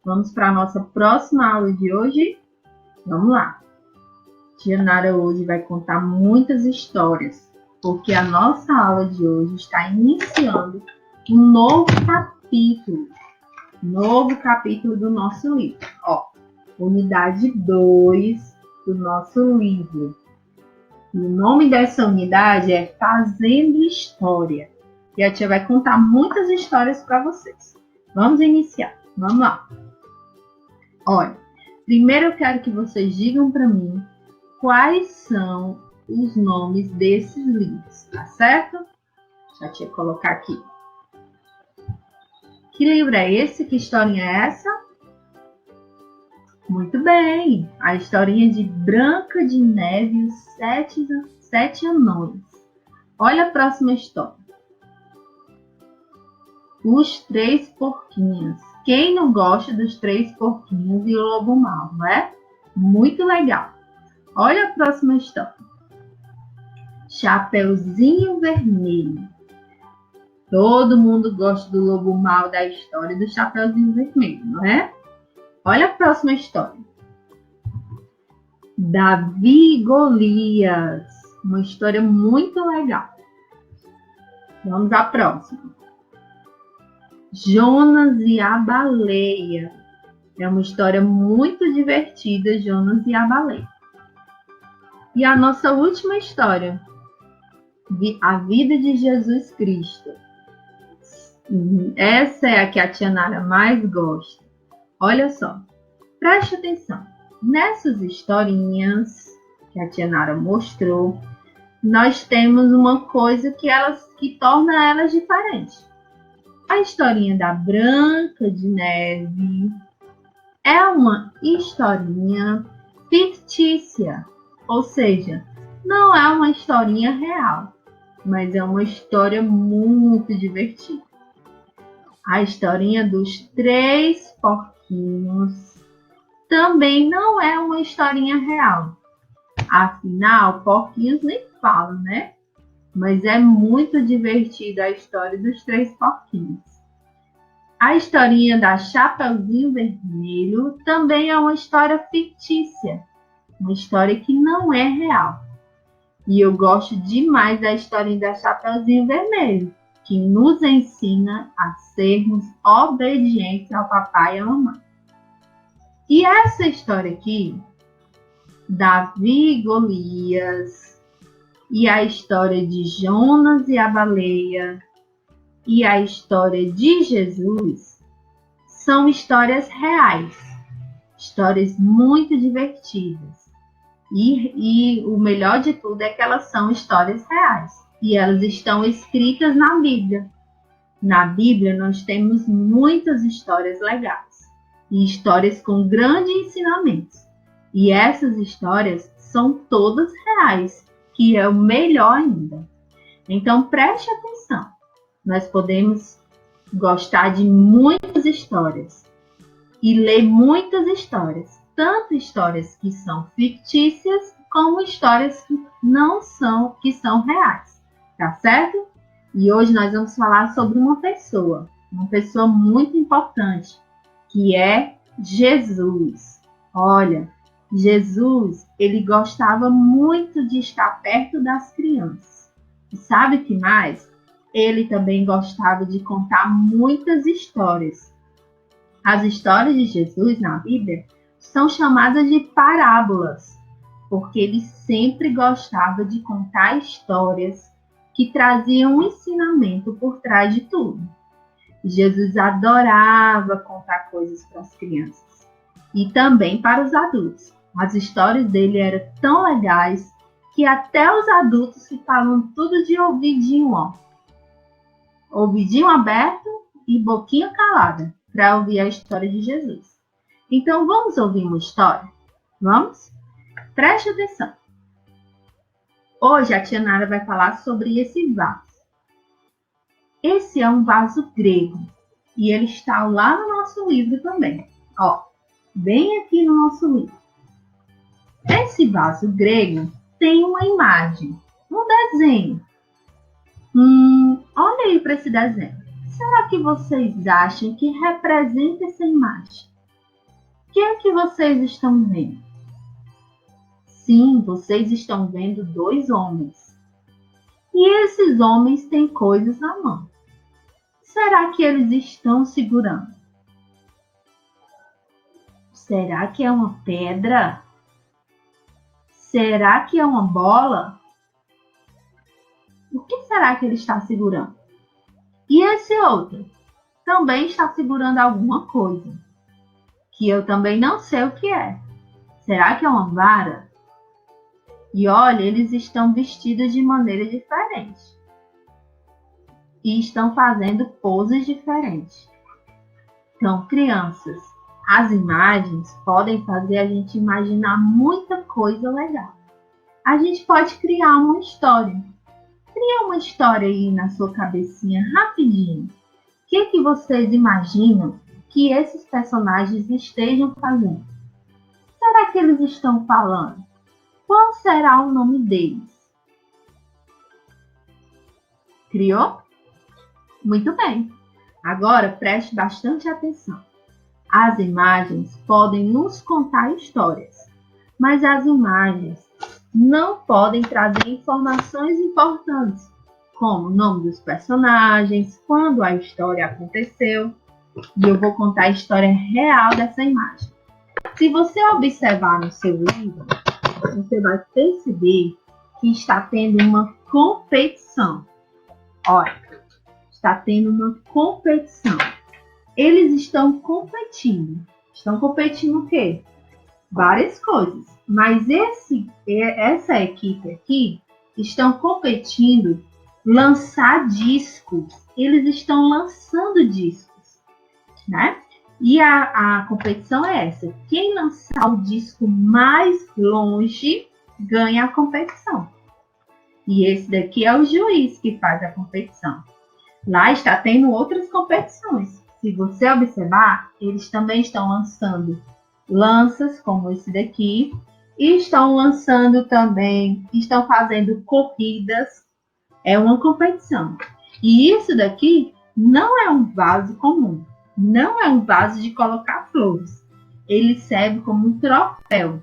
Vamos para a nossa próxima aula de hoje? Vamos lá. Tia Nara hoje vai contar muitas histórias, porque a nossa aula de hoje está iniciando um novo capítulo do nosso livro. Unidade 2 do nosso livro. E o nome dessa unidade é Fazendo História. E a tia vai contar muitas histórias para vocês. Vamos iniciar. Vamos lá. Olha, primeiro eu quero que vocês digam para mim quais são os nomes desses livros, tá certo? Deixa a tia colocar aqui. Que livro é esse? Que historinha é essa? Muito bem! A historinha de Branca de Neve e os Sete Anões. Olha a próxima história. Os Três Porquinhos. Quem não gosta dos Três Porquinhos e o Lobo Mau, não é? Muito legal! Olha a próxima história. Chapeuzinho Vermelho. Todo mundo gosta do Lobo Mau, da história do Chapeuzinho Vermelho, não é? Olha a próxima história. Davi e Golias. Uma história muito legal. Vamos à próxima. Jonas e a Baleia. É uma história muito divertida, Jonas e a Baleia. E a nossa última história. A vida de Jesus Cristo. Essa é a que a tia Nara mais gosta. Olha só, preste atenção. Nessas historinhas que a tia Nara mostrou, nós temos uma coisa que torna elas diferentes. A historinha da Branca de Neve é uma historinha fictícia, ou seja, não é uma historinha real, mas é uma história muito divertida. A historinha dos Três Porquinhos também não é uma historinha real. Afinal, porquinhos nem falam, né? Mas é muito divertida a história dos Três Porquinhos. A historinha da Chapeuzinho Vermelho também é uma história fictícia. Uma história que não é real. E eu gosto demais da historinha da Chapeuzinho Vermelho, que nos ensina a sermos obedientes ao papai e à mamãe. E essa história aqui, Davi e Golias, e a história de Jonas e a Baleia, e a história de Jesus, são histórias reais, histórias muito divertidas. E o melhor de tudo é que elas são histórias reais. E elas estão escritas na Bíblia. Na Bíblia nós temos muitas histórias legais. E histórias com grandes ensinamentos. E essas histórias são todas reais, que é o melhor ainda. Então preste atenção. Nós podemos gostar de muitas histórias. E ler muitas histórias. Tanto histórias que são fictícias, como histórias que são reais. Tá certo? E hoje nós vamos falar sobre uma pessoa muito importante, que é Jesus. Olha, Jesus, ele gostava muito de estar perto das crianças. E sabe o que mais? Ele também gostava de contar muitas histórias. As histórias de Jesus na Bíblia são chamadas de parábolas, porque ele sempre gostava de contar histórias que traziam um ensinamento por trás de tudo. Jesus adorava contar coisas para as crianças e também para os adultos. As histórias dele eram tão legais que até os adultos ficavam tudo de ouvidinho, ouvidinho aberto e boquinha calada para ouvir a história de Jesus. Então vamos ouvir uma história? Vamos? Preste atenção. Hoje a tia Nara vai falar sobre esse vaso. Esse é um vaso grego e ele está lá no nosso livro também. Bem aqui no nosso livro. Esse vaso grego tem uma imagem, um desenho. Olha aí para esse desenho. Será que vocês acham que representa essa imagem? que é que vocês estão vendo? Sim, vocês estão vendo 2 homens. E esses homens têm coisas na mão. Será que eles estão segurando? Será que é uma pedra? Será que é uma bola? O que será que ele está segurando? E esse outro também está segurando alguma coisa, que eu também não sei o que é. Será que é uma vara? E olha, eles estão vestidos de maneira diferente. E estão fazendo poses diferentes. Então, crianças, as imagens podem fazer a gente imaginar muita coisa legal. A gente pode criar uma história. Cria uma história aí na sua cabecinha rapidinho. O que vocês imaginam que esses personagens estejam fazendo? Será que eles estão falando? Qual será o nome deles? Criou? Muito bem. Agora preste bastante atenção. As imagens podem nos contar histórias, mas as imagens não podem trazer informações importantes, como o nome dos personagens, quando a história aconteceu. E eu vou contar a história real dessa imagem. Se você observar no seu livro, você vai perceber que está tendo uma competição. Olha, está tendo uma competição. Eles estão competindo. Estão competindo o quê? Várias coisas. Mas essa equipe aqui estão competindo lançar discos. Eles estão lançando discos, né? E a competição é essa. Quem lançar o disco mais longe ganha a competição. E esse daqui é o juiz que faz a competição. Lá está tendo outras competições. Se você observar, eles também estão lançando lanças, como esse daqui, e estão lançando também, estão fazendo corridas. É uma competição. E isso daqui não é um vaso comum. Não é um vaso de colocar flores. Ele serve como um troféu.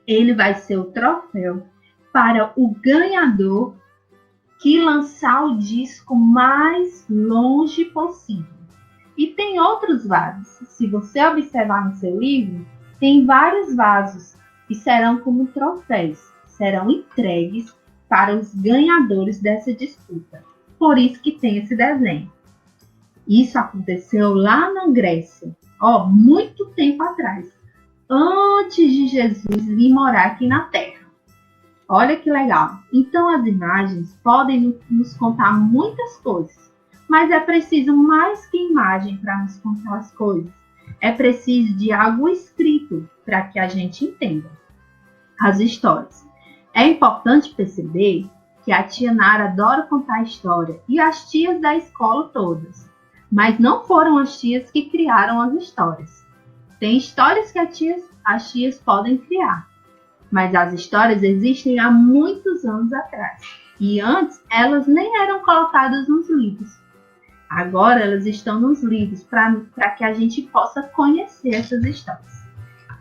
Ele vai ser o troféu para o ganhador que lançar o disco mais longe possível. E tem outros vasos. Se você observar no seu livro, tem vários vasos que serão como troféus. Serão entregues para os ganhadores dessa disputa. Por isso que tem esse desenho. Isso aconteceu lá na Grécia, muito tempo atrás, antes de Jesus vir morar aqui na Terra. Olha que legal. Então as imagens podem nos contar muitas coisas, mas é preciso mais que imagem para nos contar as coisas. É preciso de algo escrito para que a gente entenda as histórias. É importante perceber que a tia Nara adora contar história e as tias da escola todas. Mas não foram as tias que criaram as histórias. Tem histórias que as tias podem criar, mas as histórias existem há muitos anos atrás. E antes elas nem eram colocadas nos livros. Agora elas estão nos livros para que a gente possa conhecer essas histórias.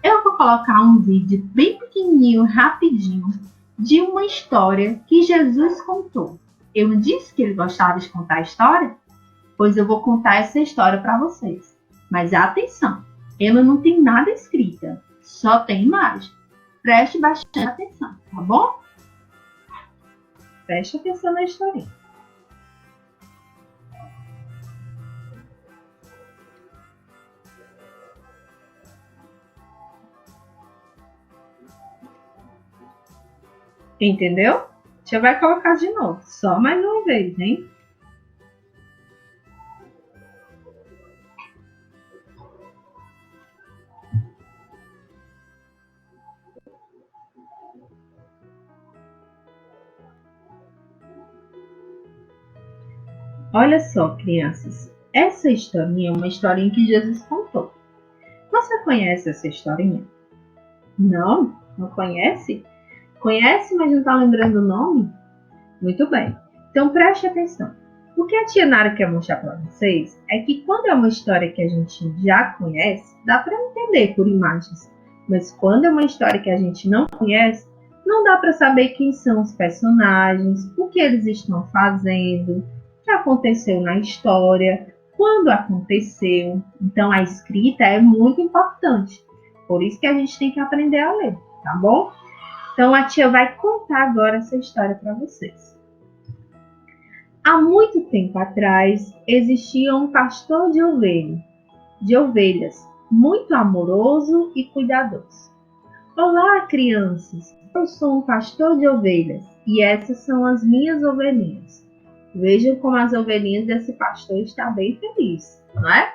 Eu vou colocar um vídeo bem pequenininho, rapidinho, de uma história que Jesus contou. Eu não disse que ele gostava de contar história? Pois eu vou contar essa história para vocês. Mas atenção, ela não tem nada escrita, só tem imagem. Preste bastante atenção, tá bom? Preste atenção na historinha. Entendeu? Já vai colocar de novo, só mais uma vez, hein? Olha só, crianças, essa historinha é uma historinha que Jesus contou. Você conhece essa historinha? Não? Não conhece? Conhece, mas não está lembrando o nome? Muito bem. Então preste atenção. O que a tia Nara quer mostrar para vocês é que quando é uma história que a gente já conhece, dá para entender por imagens. Mas quando é uma história que a gente não conhece, não dá para saber quem são os personagens, o que eles estão fazendo, o que aconteceu na história, quando aconteceu. Então a escrita é muito importante. Por isso que a gente tem que aprender a ler, tá bom? Então a tia vai contar agora essa história para vocês. Há muito tempo atrás, existia um pastor de ovelhas, muito amoroso e cuidadoso. Olá, crianças! Eu sou um pastor de ovelhas e essas são as minhas ovelhinhas. Vejam como as ovelhinhas desse pastor estão bem felizes, não é?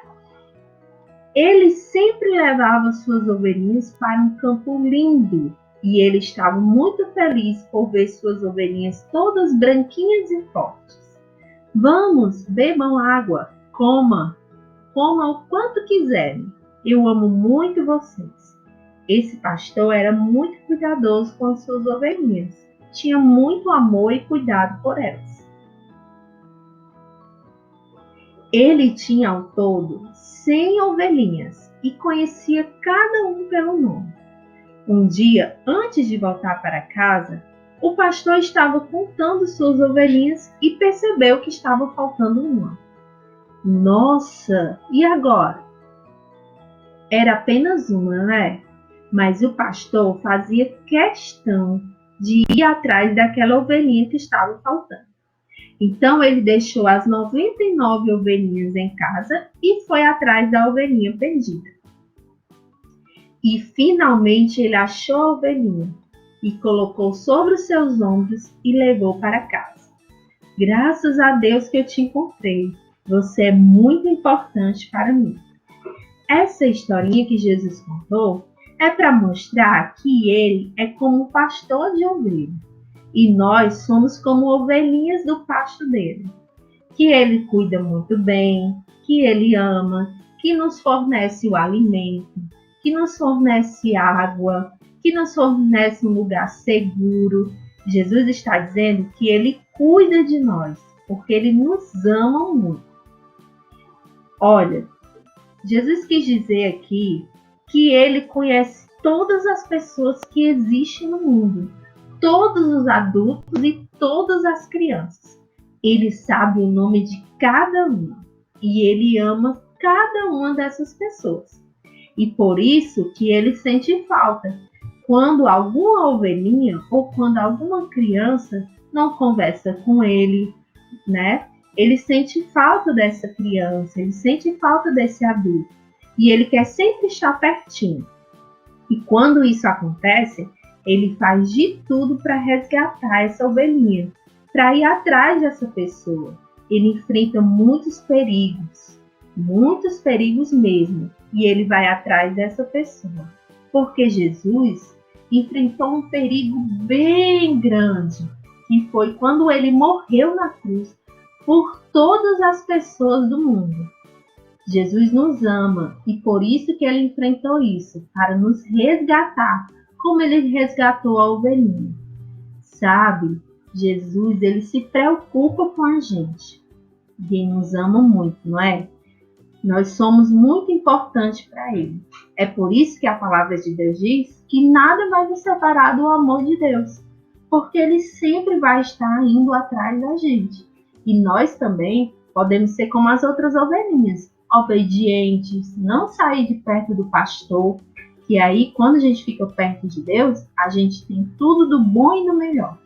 Ele sempre levava suas ovelhinhas para um campo lindo e ele estava muito feliz por ver suas ovelhinhas todas branquinhas e fortes. Vamos, bebam água, comam o quanto quiserem. Eu amo muito vocês. Esse pastor era muito cuidadoso com as suas ovelhinhas. Tinha muito amor e cuidado por elas. Ele tinha ao todo 100 ovelhinhas e conhecia cada um pelo nome. Um dia, antes de voltar para casa, o pastor estava contando suas ovelhinhas e percebeu que estava faltando uma. Nossa, e agora? Era apenas uma, né? Mas o pastor fazia questão de ir atrás daquela ovelhinha que estava faltando. Então ele deixou as 99 ovelhinhas em casa e foi atrás da ovelhinha perdida. E finalmente ele achou a ovelhinha e colocou sobre os seus ombros e levou para casa. Graças a Deus que eu te encontrei. Você é muito importante para mim. Essa historinha que Jesus contou é para mostrar que ele é como pastor de ovelha e nós somos como ovelhinhas do pasto dele, que ele cuida muito bem, que ele ama, que nos fornece o alimento, que nos fornece água, que nos fornece um lugar seguro. Jesus está dizendo que ele cuida de nós, porque ele nos ama muito. Olha, Jesus quis dizer aqui que ele conhece todas as pessoas que existem no mundo, todos os adultos e todas as crianças. Ele sabe o nome de cada uma e ele ama cada uma dessas pessoas. E por isso que ele sente falta quando alguma ovelhinha ou quando alguma criança não conversa com ele, né? Ele sente falta dessa criança, ele sente falta desse adulto e ele quer sempre estar pertinho. E quando isso acontece, ele faz de tudo para resgatar essa ovelhinha, para ir atrás dessa pessoa. Ele enfrenta muitos perigos mesmo, e ele vai atrás dessa pessoa. Porque Jesus enfrentou um perigo bem grande, que foi quando ele morreu na cruz por todas as pessoas do mundo. Jesus nos ama e por isso que ele enfrentou isso, para nos resgatar, como ele resgatou a ovelhinha. Sabe, Jesus, ele se preocupa com a gente. E ele nos ama muito, não é? Nós somos muito importantes para ele. É por isso que a palavra de Deus diz que nada vai nos separar do amor de Deus, porque ele sempre vai estar indo atrás da gente. E nós também podemos ser como as outras ovelhinhas, obedientes, não sair de perto do pastor, que aí quando a gente fica perto de Deus, a gente tem tudo do bom e do melhor.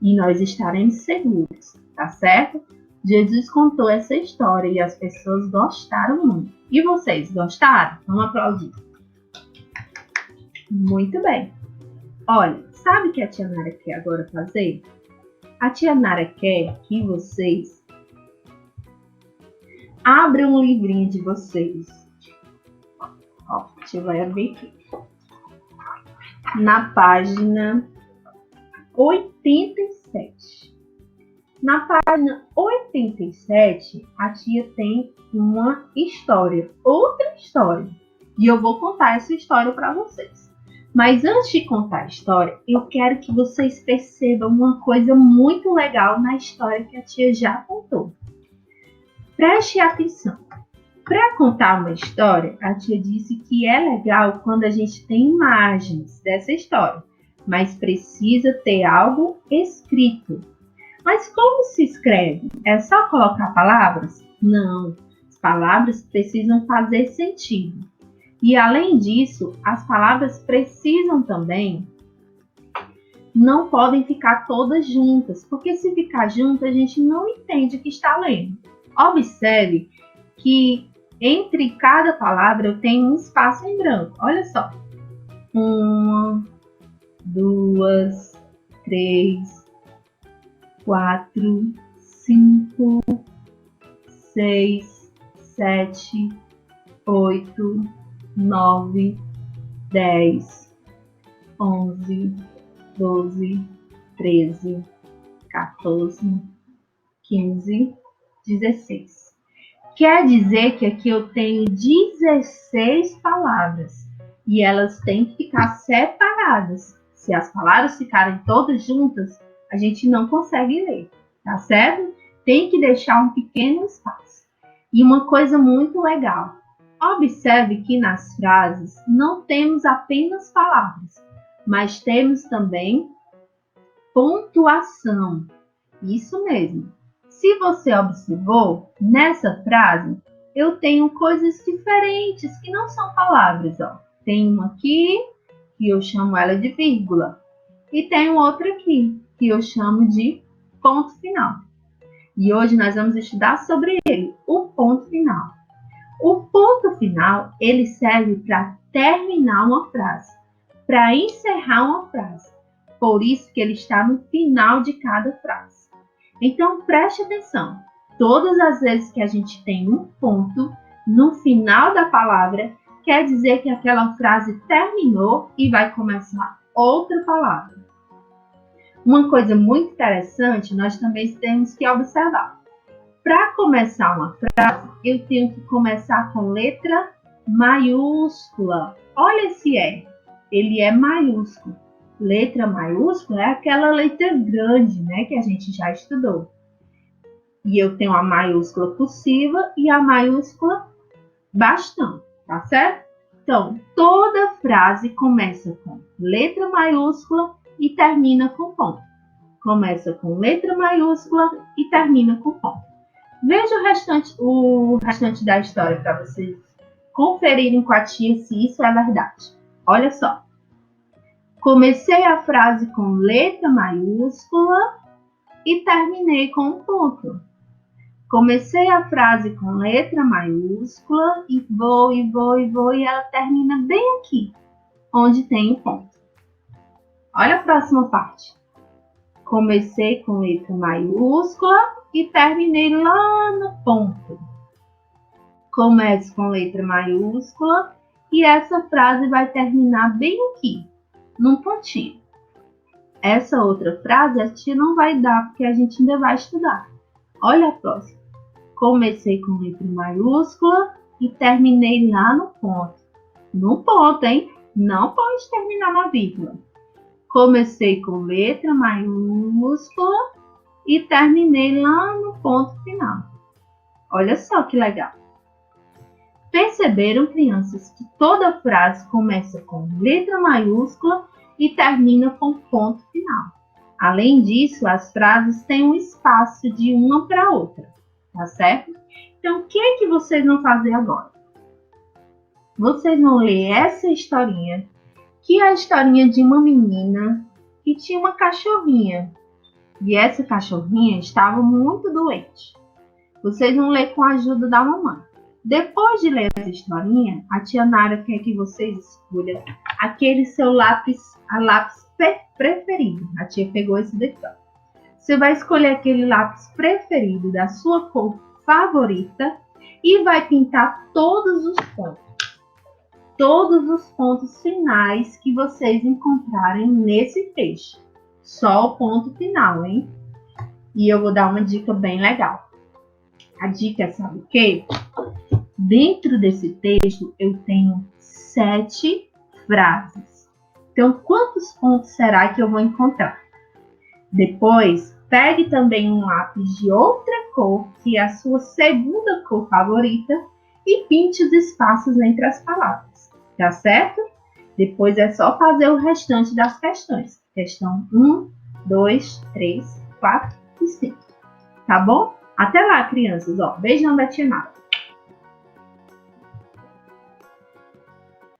E nós estaremos seguros, tá certo? Jesus contou essa história e as pessoas gostaram muito. E vocês, gostaram? Vamos aplaudir. Muito bem. Olha, sabe o que a tia Nara quer agora fazer? A tia Nara quer que vocês abram um livrinho de vocês. Ó, a tia vai abrir aqui. Na página 87. Na página 87, a tia tem uma história, outra história. E eu vou contar essa história para vocês. Mas antes de contar a história, eu quero que vocês percebam uma coisa muito legal na história que a tia já contou. Preste atenção. Para contar uma história, a tia disse que é legal quando a gente tem imagens dessa história, mas precisa ter algo escrito. Mas como se escreve? É só colocar palavras? Não, as palavras precisam fazer sentido. E além disso, as palavras precisam também, não podem ficar todas juntas, porque se ficar junto a gente não entende o que está lendo. Observe que entre cada palavra eu tenho um espaço em branco. Olha só. 1, 2, 3, 4, 5, 6, 7, 8, 9, 10, 11, 12, 13, 14, 15, 16. Quer dizer que aqui eu tenho 16 palavras e elas têm que ficar separadas. Se as palavras ficarem todas juntas, a gente não consegue ler, tá certo? Tem que deixar um pequeno espaço. E uma coisa muito legal, observe que nas frases não temos apenas palavras, mas temos também pontuação. Isso mesmo. Se você observou, nessa frase, eu tenho coisas diferentes que não são palavras. Ó. Tem uma aqui, que eu chamo ela de vírgula. E tem outra aqui, que eu chamo de ponto final. E hoje nós vamos estudar sobre ele, o ponto final. O ponto final, ele serve para terminar uma frase, para encerrar uma frase. Por isso que ele está no final de cada frase. Então, preste atenção. Todas as vezes que a gente tem um ponto no final da palavra, quer dizer que aquela frase terminou e vai começar outra palavra. Uma coisa muito interessante, nós também temos que observar. Para começar uma frase, eu tenho que começar com letra maiúscula. Olha esse E, ele é maiúsculo. Letra maiúscula é aquela letra grande, né, que a gente já estudou. E eu tenho a maiúscula cursiva e a maiúscula bastão, tá certo? Então, toda frase começa com letra maiúscula e termina com ponto. Começa com letra maiúscula e termina com ponto. Veja o restante da história para vocês conferirem com a tia se isso é verdade. Olha só. Comecei a frase com letra maiúscula e terminei com um ponto. Comecei a frase com letra maiúscula e vou, e ela termina bem aqui, onde tem o ponto. Olha a próxima parte. Comecei com letra maiúscula e terminei lá no ponto. Começo com letra maiúscula e essa frase vai terminar bem aqui, num pontinho. Essa outra frase a tia não vai dar porque a gente ainda vai estudar. Olha a próxima. Comecei com letra maiúscula e terminei lá no ponto. No ponto, hein? Não pode terminar na vírgula. Comecei com letra maiúscula e terminei lá no ponto final. Olha só que legal. Perceberam, crianças, que toda frase começa com letra maiúscula e termina com ponto final. Além disso, as frases têm um espaço de uma para outra, tá certo? Então, o que é que vocês vão fazer agora? Vocês vão ler essa historinha, que é a historinha de uma menina que tinha uma cachorrinha. E essa cachorrinha estava muito doente. Vocês vão ler com a ajuda da mamãe. Depois de ler essa historinha, a tia Nara quer que vocês escolham aquele seu lápis preferido. A tia pegou esse daqui, ó. Você vai escolher aquele lápis preferido da sua cor favorita e vai pintar todos os pontos finais que vocês encontrarem nesse texto. Só o ponto final, hein? E eu vou dar uma dica bem legal. A dica é, sabe o quê? Dentro desse texto eu tenho 7 frases. Então, quantos pontos será que eu vou encontrar? Depois, pegue também um lápis de outra cor, que é a sua segunda cor favorita, e pinte os espaços entre as palavras, tá certo? Depois é só fazer o restante das questões. Questão 1, 2, 3, 4 e 5. Tá bom? Até lá, crianças. Ó, beijão da tia Nara.